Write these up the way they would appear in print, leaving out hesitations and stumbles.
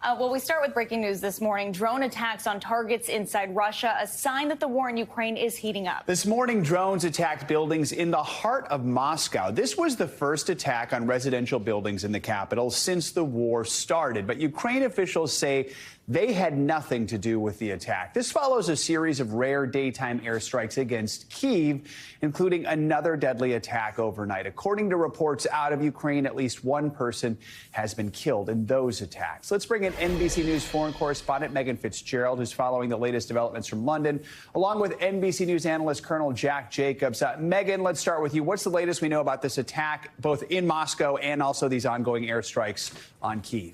Well, we start with breaking news this morning. Drone attacks on targets inside Russia, a sign that the war in Ukraine is heating up. This morning, drones attacked buildings in the heart of Moscow. This was the first attack on residential buildings in the capital since the war started. But Ukraine officials say they had nothing to do with the attack. This follows a series of rare daytime airstrikes against Kyiv, including another deadly attack overnight. According to reports out of Ukraine, at least one person has been killed in those attacks. Let's bring in NBC News foreign correspondent Megan Fitzgerald, who's following the latest developments from London, along with NBC News analyst Colonel Jack Jacobs. Megan, let's start with you. What's the latest we know about this attack, both in Moscow and also these ongoing airstrikes on Kyiv?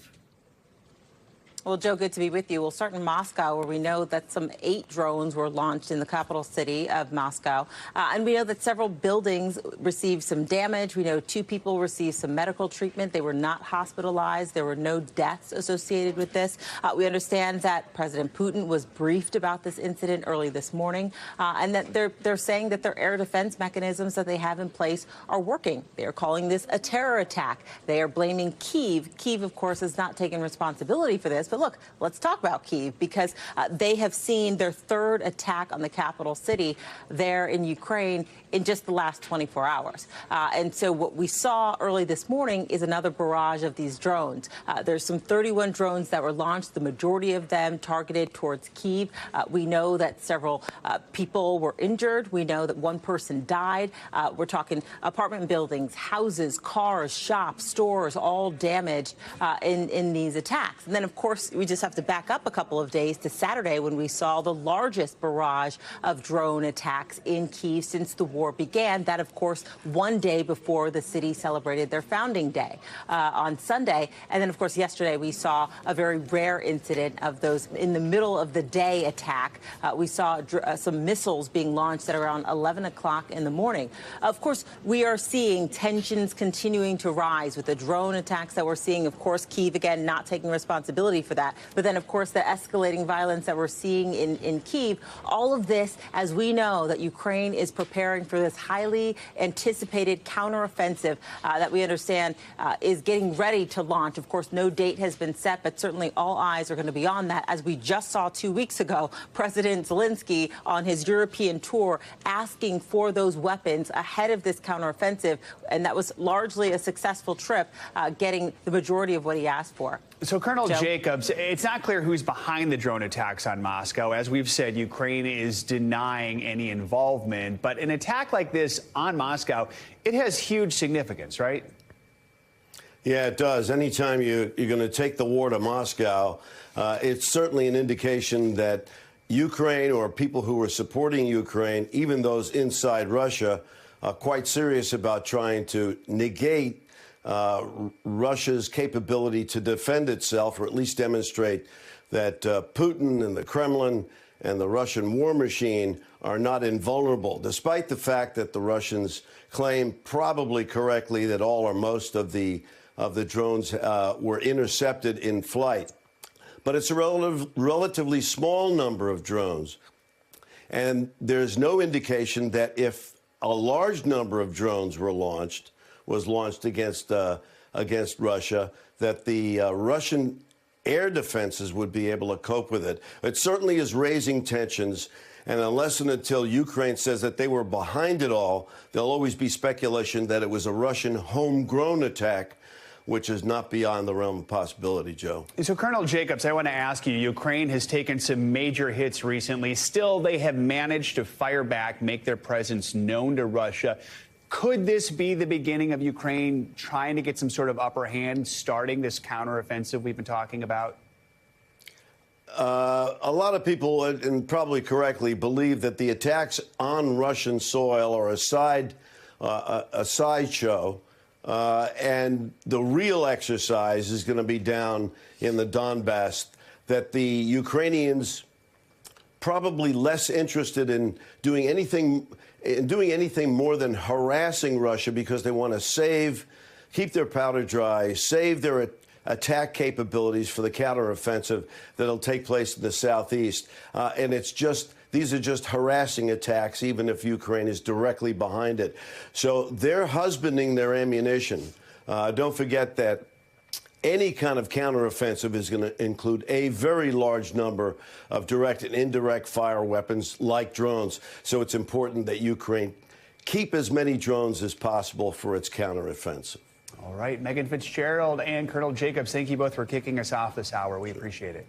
Well, Joe, good to be with you. We'll start in Moscow, where we know that some 8 drones were launched in the capital city of Moscow. And we know that several buildings received some damage. We know 2 people received some medical treatment. They were not hospitalized. There were no deaths associated with this. We understand that President Putin was briefed about this incident early this morning, and that they're saying that their air defense mechanisms that they have in place are working. They are calling this a terror attack. They are blaming Kyiv. Kyiv, of course, has not taken responsibility for this. But look, let's talk about Kyiv, because they have seen their 3rd attack on the capital city there in Ukraine in just the last 24 hours. And so what we saw early this morning is another barrage of these drones. There's some 31 drones that were launched, the majority of them targeted towards Kyiv. We know that several people were injured. We know that one person died. We're talking apartment buildings, houses, cars, shops, stores, all damaged in these attacks. And then, of course, we just have to back up a couple of days to Saturday, when we saw the largest barrage of drone attacks in Kyiv since the war began. That, of course, one day before the city celebrated their founding day on Sunday. And then, of course, yesterday we saw a very rare incident of those in the middle of the day attack. We saw some missiles being launched at around 11 o'clock in the morning. Of course, we are seeing tensions continuing to rise with the drone attacks that we're seeing. Of course, Kyiv, again, not taking responsibility for that. But then, of course, the escalating violence that we're seeing in Kyiv, all of this as we know that Ukraine is preparing for this highly anticipated counteroffensive that we understand is getting ready to launch. Of course, no date has been set, but certainly all eyes are going to be on that. As we just saw 2 weeks ago, President Zelensky on his European tour asking for those weapons ahead of this counteroffensive. And that was largely a successful trip, getting the majority of what he asked for. So, Colonel Joe? Jacobs, it's not clear who's behind the drone attacks on Moscow. As we've said, Ukraine is denying any involvement. But an attack like this on Moscow, it has huge significance, right? Yeah, it does. Anytime you're going to take the war to Moscow, it's certainly an indication that Ukraine, or people who are supporting Ukraine, even those inside Russia, are quite serious about trying to negate Russia's capability to defend itself, or at least demonstrate that Putin and the Kremlin and the Russian war machine are not invulnerable, despite the fact that the Russians claim, probably correctly, that all or most of the drones were intercepted in flight. But it's a relatively small number of drones. And there's no indication that if a large number of drones was launched against Russia, that the Russian air defenses would be able to cope with it. It certainly is raising tensions. And unless and until Ukraine says that they were behind it all, there'll always be speculation that it was a Russian homegrown attack, which is not beyond the realm of possibility, Joe. So, Colonel Jacobs, I want to ask you, Ukraine has taken some major hits recently. Still, they have managed to fire back, make their presence known to Russia. Could this be the beginning of Ukraine trying to get some sort of upper hand, starting this counteroffensive we've been talking about? A lot of people, and probably correctly, believe that the attacks on Russian soil are a sideshow, and the real exercise is going to be down in the Donbass. That the Ukrainians, probably less interested in doing anything more than harassing Russia, because they want to keep their powder dry, save their attack capabilities for the counteroffensive that'll take place in the southeast. And these are just harassing attacks, even if Ukraine is directly behind it. So they're husbanding their ammunition. Don't forget that Any kind of counteroffensive is going to include a very large number of direct and indirect fire weapons like drones. So it's important that Ukraine keep as many drones as possible for its counteroffensive. All right, Megan Fitzgerald and Colonel Jacobs, thank you both for kicking us off this hour. We appreciate it.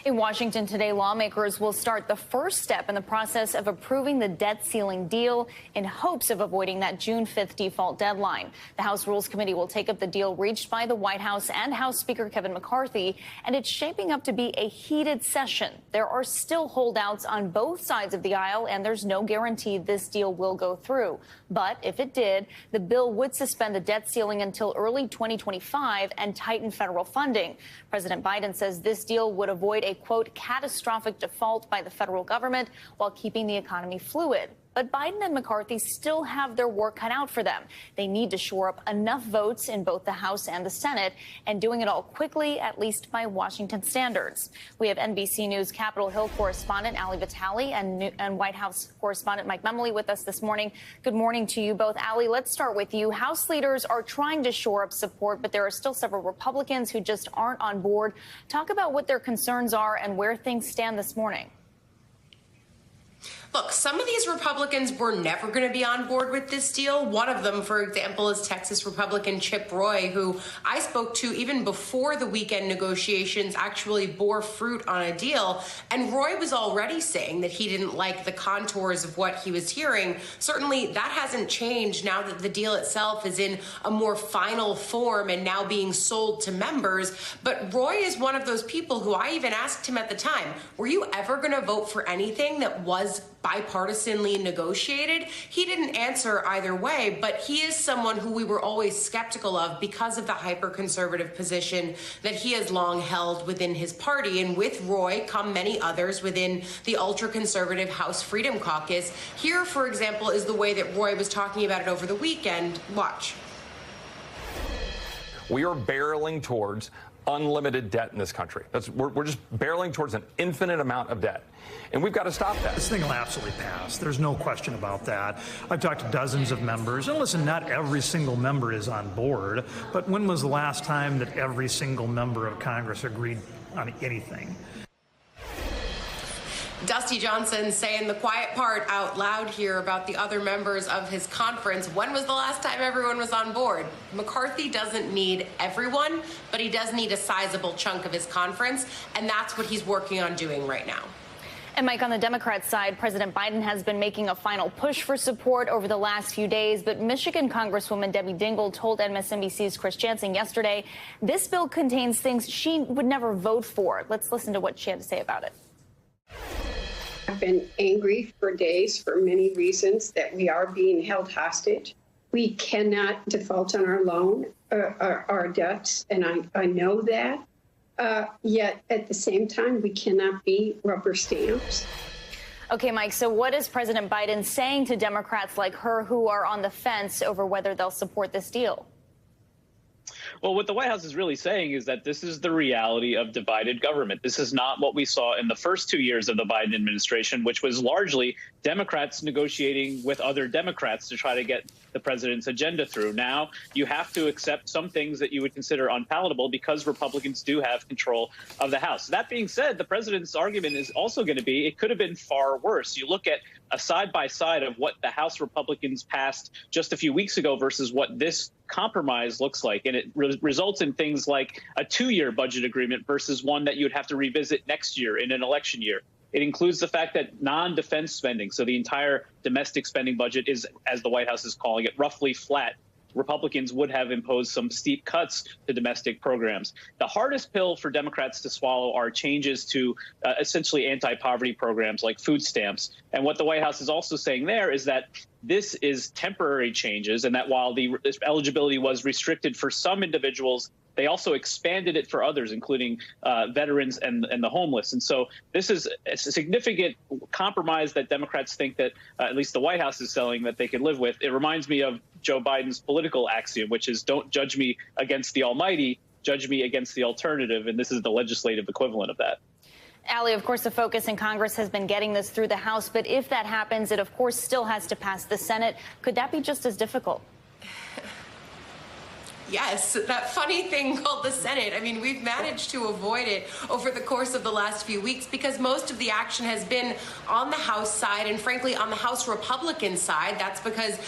In Washington today, lawmakers will start the first step in the process of approving the debt ceiling deal in hopes of avoiding that June 5th default deadline. The House Rules Committee will take up the deal reached by the White House and House Speaker Kevin McCarthy, and it's shaping up to be a heated session. There are still holdouts on both sides of the aisle, and there's no guarantee this deal will go through. But if it did, the bill would suspend the debt ceiling until early 2025 and tighten federal funding. President Biden says this deal would avoid a, quote, catastrophic default by the federal government while keeping the economy fluid. But Biden and McCarthy still have their work cut out for them. They need to shore up enough votes in both the House and the Senate, and doing it all quickly, at least by Washington standards. We have NBC News Capitol Hill correspondent Ali Vitale and White House correspondent Mike Memoli with us this morning. Good morning to you both. Ali, let's start with you. House leaders are trying to shore up support, but there are still several Republicans who just aren't on board. Talk about what their concerns are and where things stand this morning. Look, some of these Republicans were never going to be on board with this deal. One of them, for example, is Texas Republican Chip Roy, who I spoke to even before the weekend negotiations actually bore fruit on a deal. And Roy was already saying that he didn't like the contours of what he was hearing. Certainly that hasn't changed now that the deal itself is in a more final form and now being sold to members. But Roy is one of those people who I even asked him at the time, were you ever going to vote for anything that was bipartisanly negotiated? He didn't answer either way, but he is someone who we were always skeptical of because of the hyper-conservative position that he has long held within his party. And with Roy come many others within the ultra-conservative House Freedom Caucus. Here, for example, is the way that Roy was talking about it over the weekend. Watch. We are barreling towards unlimited debt in this country. We're just barreling towards an infinite amount of debt. And we've got to stop that. This thing will absolutely pass. There's no question about that. I've talked to dozens of members. And listen, not every single member is on board. But when was the last time that every single member of Congress agreed on anything? Dusty Johnson saying the quiet part out loud here about the other members of his conference. When was the last time everyone was on board? McCarthy doesn't need everyone, but he does need a sizable chunk of his conference, and that's what he's working on doing right now. And Mike, on the Democrat side, President Biden has been making a final push for support over the last few days. But Michigan Congresswoman Debbie Dingell told MSNBC's Chris Jansen yesterday this bill contains things she would never vote for. Let's listen to what she had to say about it. I've been angry for days for many reasons that we are being held hostage. We cannot default on our loan, our debts, and I know that. Yet at the same time, we cannot be rubber stamps. Okay, Mike, so what is President Biden saying to Democrats like her who are on the fence over whether they'll support this deal? Well, what the White House is really saying is that this is the reality of divided government. This is not what we saw in the first 2 years of the Biden administration, which was largely Democrats negotiating with other Democrats to try to get the president's agenda through. Now you have to accept some things that you would consider unpalatable because Republicans do have control of the House. That being said, the president's argument is also going to be it could have been far worse. You look at a side-by-side of what the House Republicans passed just a few weeks ago versus what this compromise looks like, and it results in things like a 2-year budget agreement versus one that you would have to revisit next year in an election year. It includes the fact that non-defense spending, so the entire domestic spending budget is, as the White House is calling it, roughly flat. Republicans would have imposed some steep cuts to domestic programs. The hardest pill for Democrats to swallow are changes to essentially anti-poverty programs like food stamps. And what the White House is also saying there is that this is temporary changes, and that while the eligibility was restricted for some individuals, they also expanded it for others, including veterans and the homeless. And so this is a significant compromise that Democrats think that at least the White House is selling that they can live with. It reminds me of Joe Biden's political axiom, which is don't judge me against the almighty, judge me against the alternative. And this is the legislative equivalent of that. Ali, of course, the focus in Congress has been getting this through the House. But if that happens, it, of course, still has to pass the Senate. Could that be just as difficult? Yes, that funny thing called the Senate. I mean, we've managed to avoid it over the course of the last few weeks because most of the action has been on the House side and, frankly, on the House Republican side. That's because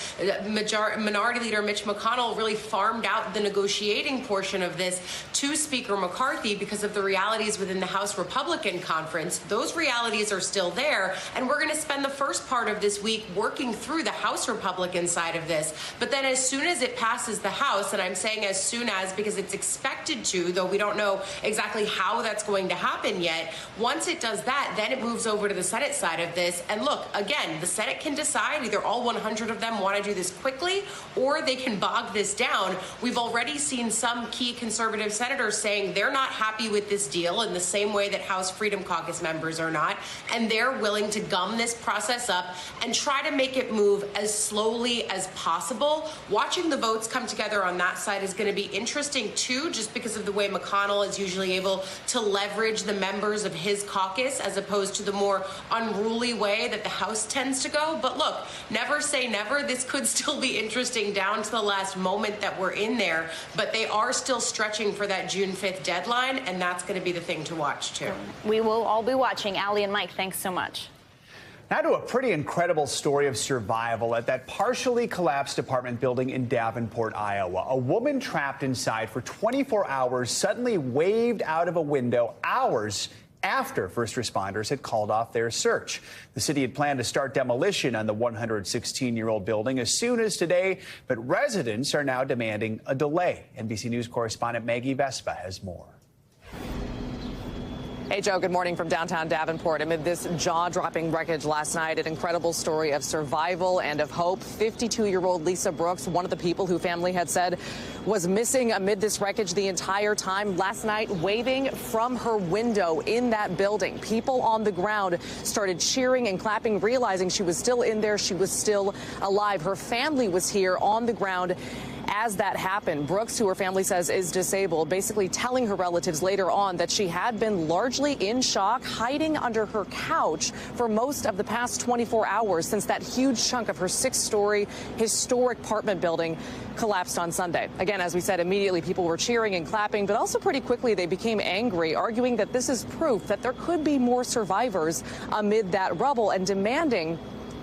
Minority Leader Mitch McConnell really farmed out the negotiating portion of this to Speaker McCarthy because of the realities within the House Republican conference. Those realities are still there, and we're going to spend the first part of this week working through the House Republican side of this. But then as soon as it passes the House, and I'm saying as soon as because it's expected to, though we don't know exactly how that's going to happen yet. Once it does that, then it moves over to the Senate side of this. And look, again, the Senate can decide either all 100 of them want to do this quickly or they can bog this down. We've already seen some key conservative senators saying they're not happy with this deal in the same way that House Freedom Caucus members are not. And they're willing to gum this process up and try to make it move as slowly as possible. Watching the votes come together on that side is going to be interesting, too, just because of the way McConnell is usually able to leverage the members of his caucus as opposed to the more unruly way that the House tends to go. But look, never say never. This could still be interesting down to the last moment that we're in there. But they are still stretching for that June 5th deadline, and that's going to be the thing to watch, too. We will all be watching. Allie and Mike, thanks so much. Now to a pretty incredible story of survival at that partially collapsed apartment building in Davenport, Iowa. A woman trapped inside for 24 hours suddenly waved out of a window hours after first responders had called off their search. The city had planned to start demolition on the 116-year-old building as soon as today, but residents are now demanding a delay. NBC News correspondent Maggie Vespa has more. Hey, Joe, good morning from downtown Davenport. Amid this jaw-dropping wreckage last night, an incredible story of survival and of hope. 52-year-old Lisa Brooks, one of the people who family had said was missing amid this wreckage the entire time, last night waving from her window in that building. People on the ground started cheering and clapping, realizing she was still in there. She was still alive. Her family was here on the ground as that happened. Brooks, who her family says is disabled, basically telling her relatives later on that she had been largely in shock, hiding under her couch for most of the past 24 hours since that huge chunk of her 6-story historic apartment building collapsed on Sunday. Again, as we said, immediately people were cheering and clapping, but also pretty quickly they became angry, arguing that this is proof that there could be more survivors amid that rubble and demanding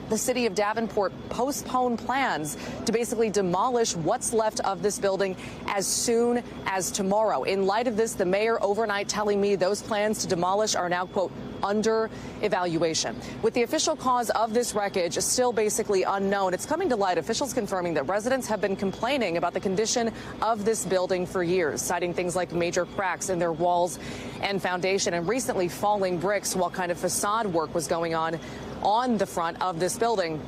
the city of Davenport postpone plans to basically demolish what's left of this building as soon as tomorrow. In light of this, the mayor overnight telling me those plans to demolish are now, quote, under evaluation. With the official cause of this wreckage still basically unknown, it's coming to light, officials confirming that residents have been complaining about the condition of this building for years, citing things like major cracks in their walls and foundation and recently falling bricks while kind of facade work was going on the front of this building.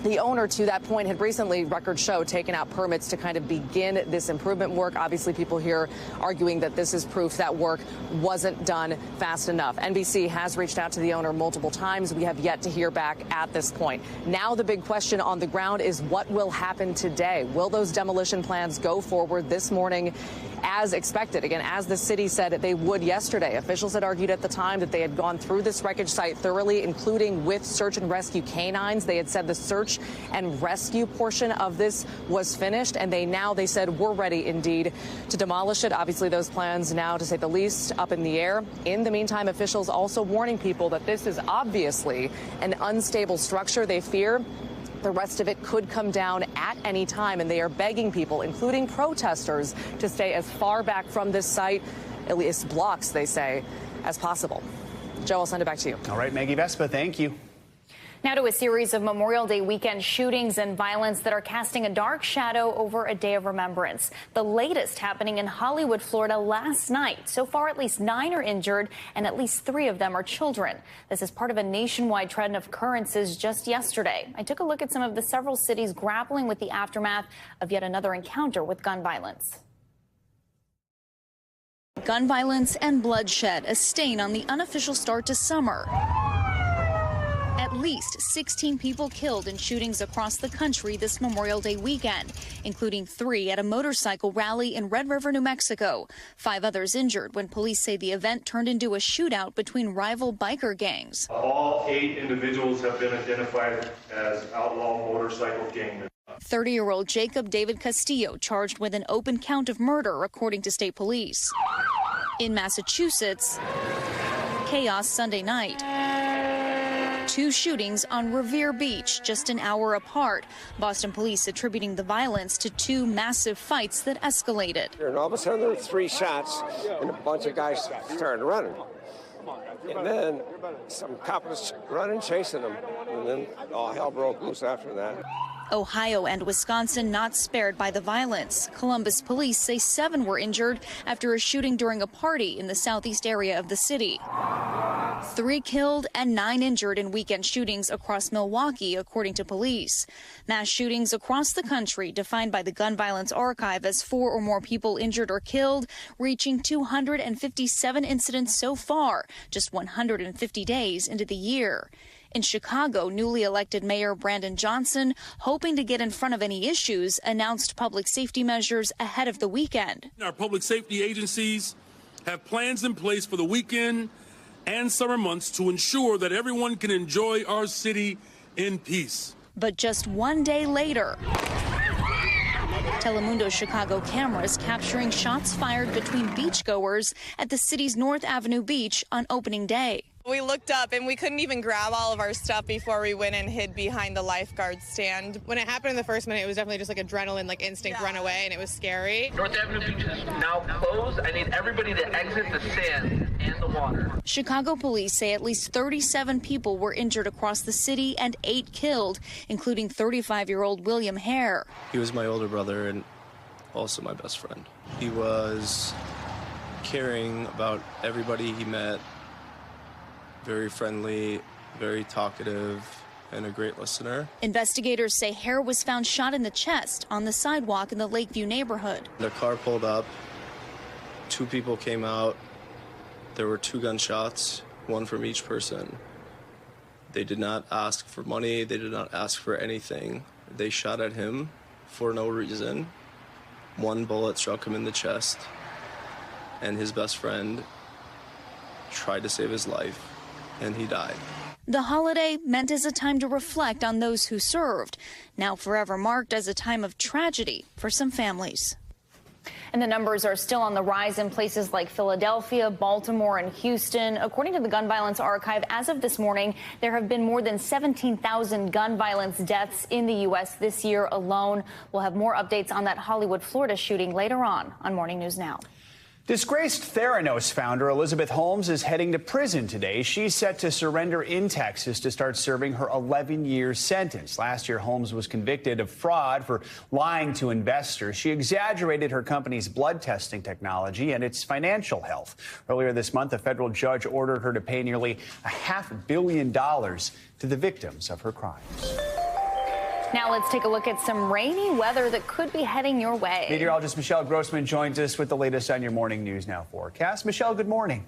The owner, to that point, had recently, records show, taken out permits to kind of begin this improvement work. Obviously, people here arguing that this is proof that work wasn't done fast enough. NBC has reached out to the owner multiple times. We have yet to hear back at this point. Now the big question on the ground is what will happen today? Will those demolition plans go forward this morning as expected? Again, as the city said they would yesterday. Officials had argued at the time that they had gone through this wreckage site thoroughly, including with search and rescue canines. They had said the search and rescue portion of this was finished, and they said we're ready indeed to demolish it. Obviously, those plans now, to say the least, up in the air. In the meantime, officials also warning people that this is obviously an unstable structure. They fear the rest of it could come down at any time, and they are begging people, including protesters, to stay as far back from this site, at least blocks, they say, as possible. Joe, I'll send it back to you. All right, Maggie Vespa, thank you. Now to a series of Memorial Day weekend shootings and violence that are casting a dark shadow over a day of remembrance. The latest happening in Hollywood, Florida last night. So far, at least 9 are injured and at least 3 of them are children. This is part of a nationwide trend of occurrences just yesterday. I took a look at some of the several cities grappling with the aftermath of yet another encounter with gun violence. Gun violence and bloodshed, a stain on the unofficial start to summer. At least 16 people killed in shootings across the country this Memorial Day weekend, including 3 at a motorcycle rally in Red River, New Mexico. 5 others injured when police say the event turned into a shootout between rival biker gangs. All 8 individuals have been identified as outlaw motorcycle gang members. 30-year-old Jacob David Castillo charged with an open count of murder, according to state police. In Massachusetts, chaos Sunday night. 2 shootings on Revere Beach just an hour apart. Boston police attributing the violence to 2 massive fights that escalated. And all of a sudden there were 3 shots and a bunch of guys started running. And then some cop was running, chasing them. And then all hell broke loose after that. Ohio and Wisconsin not spared by the violence. Columbus police say 7 were injured after a shooting during a party in the southeast area of the city. 3 killed and 9 injured in weekend shootings across Milwaukee, according to police. Mass shootings across the country, defined by the Gun Violence Archive as 4 or more people injured or killed, reaching 257 incidents so far, just 150 days into the year. In Chicago, newly elected Mayor Brandon Johnson, hoping to get in front of any issues, announced public safety measures ahead of the weekend. Our public safety agencies have plans in place for the weekend and summer months to ensure that everyone can enjoy our city in peace. But just one day later, Telemundo's Chicago cameras capturing shots fired between beachgoers at the city's North Avenue beach on opening day. We looked up and we couldn't even grab all of our stuff before we went and hid behind the lifeguard stand. When it happened in the first minute, it was definitely just like adrenaline, like instinct run away, and it was scary. North Avenue Beach is now closed. I need everybody to exit the sand and the water. Chicago police say at least 37 people were injured across the city and 8 killed, including 35-year-old William Hare. He was my older brother and also my best friend. He was caring about everybody he met. Very friendly, very talkative, and a great listener. Investigators say Hare was found shot in the chest on the sidewalk in the Lakeview neighborhood. The car pulled up, 2 people came out, there were 2 gunshots, 1 from each person. They did not ask for money, they did not ask for anything. They shot at him for no reason. 1 bullet struck him in the chest, and his best friend tried to save his life. And he died. The holiday meant as a time to reflect on those who served, now forever marked as a time of tragedy for some families. And the numbers are still on the rise in places like Philadelphia, Baltimore, and Houston. According to the Gun Violence Archive, as of this morning, there have been more than 17,000 gun violence deaths in the U.S. this year alone. We'll have more updates on that Hollywood, Florida shooting later on Morning News Now. Disgraced Theranos founder Elizabeth Holmes is heading to prison today. She's set to surrender in Texas to start serving her 11-year sentence. Last year, Holmes was convicted of fraud for lying to investors. She exaggerated her company's blood testing technology and its financial health. Earlier this month, a federal judge ordered her to pay nearly $500 million to the victims of her crimes. Now let's take a look at some rainy weather that could be heading your way. Meteorologist Michelle Grossman joins us with the latest on your Morning News Now forecast. Michelle, good morning.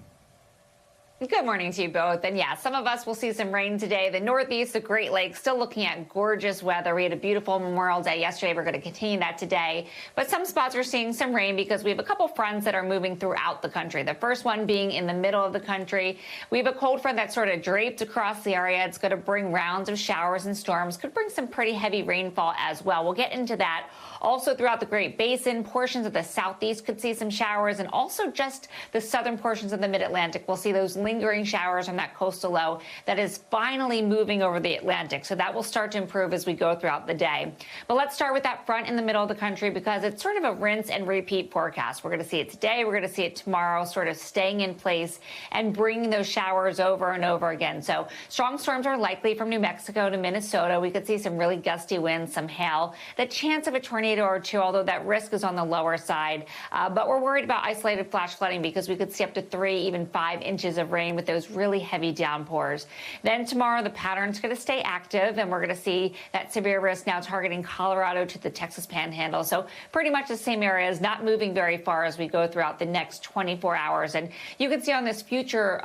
Good morning to you both. And yeah, some of us will see some rain today. The Northeast, the Great Lakes, still looking at gorgeous weather. We had a beautiful Memorial Day yesterday. We're going to continue that today. But some spots are seeing some rain because we have a couple fronts that are moving throughout the country. The first one being in the middle of the country. We have a cold front that's sort of draped across the area. It's going to bring rounds of showers and storms. Could bring some pretty heavy rainfall as well. We'll get into that. Also throughout the Great Basin, portions of the southeast could see some showers, and also just the southern portions of the mid-Atlantic. We'll see those lingering showers from that coastal low that is finally moving over the Atlantic. So that will start to improve as we go throughout the day. But let's start with that front in the middle of the country because it's sort of a rinse and repeat forecast. We're going to see it today. We're going to see it tomorrow, sort of staying in place and bringing those showers over and over again. So strong storms are likely from New Mexico to Minnesota. We could see some really gusty winds, some hail, the chance of a tornado or 2, although that risk is on the lower side. But we're worried about isolated flash flooding because we could see up to 3, even 5 inches of rain with those really heavy downpours. Then tomorrow, the pattern's going to stay active, and we're going to see that severe risk now targeting Colorado to the Texas Panhandle. So pretty much the same areas, not moving very far as we go throughout the next 24 hours. And you can see on this future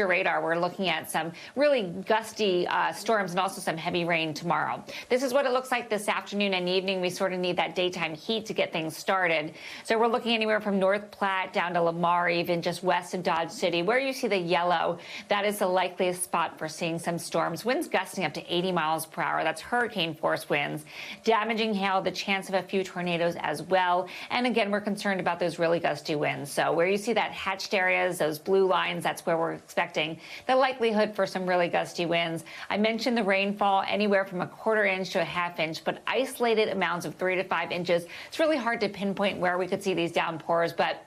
radar, we're looking at some really gusty storms and also some heavy rain tomorrow. This is what it looks like this afternoon and evening. We sort of need that daytime heat to get things started. So we're looking anywhere from North Platte down to Lamar, even just west of Dodge City. Where you see the yellow, that is the likeliest spot for seeing some storms. Winds gusting up to 80 miles per hour. That's hurricane force winds. Damaging hail, the chance of a few tornadoes as well. And again, we're concerned about those really gusty winds. So where you see that hatched areas, those blue lines, that's where we're expecting the likelihood for some really gusty winds. I mentioned the rainfall anywhere from a quarter inch to a half inch, but isolated amounts of 3 to 5 inches. It's really hard to pinpoint where we could see these downpours, but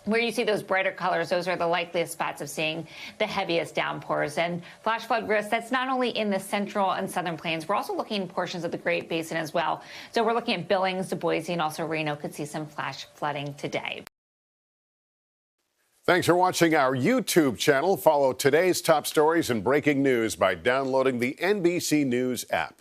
where you see those brighter colors, those are the likeliest spots of seeing the heaviest downpours. And flash flood risk, that's not only in the central and southern plains, we're also looking in portions of the Great Basin as well. So we're looking at Billings to Boise, and also Reno could see some flash flooding today. Thanks for watching our YouTube channel. Follow today's top stories and breaking news by downloading the NBC News app.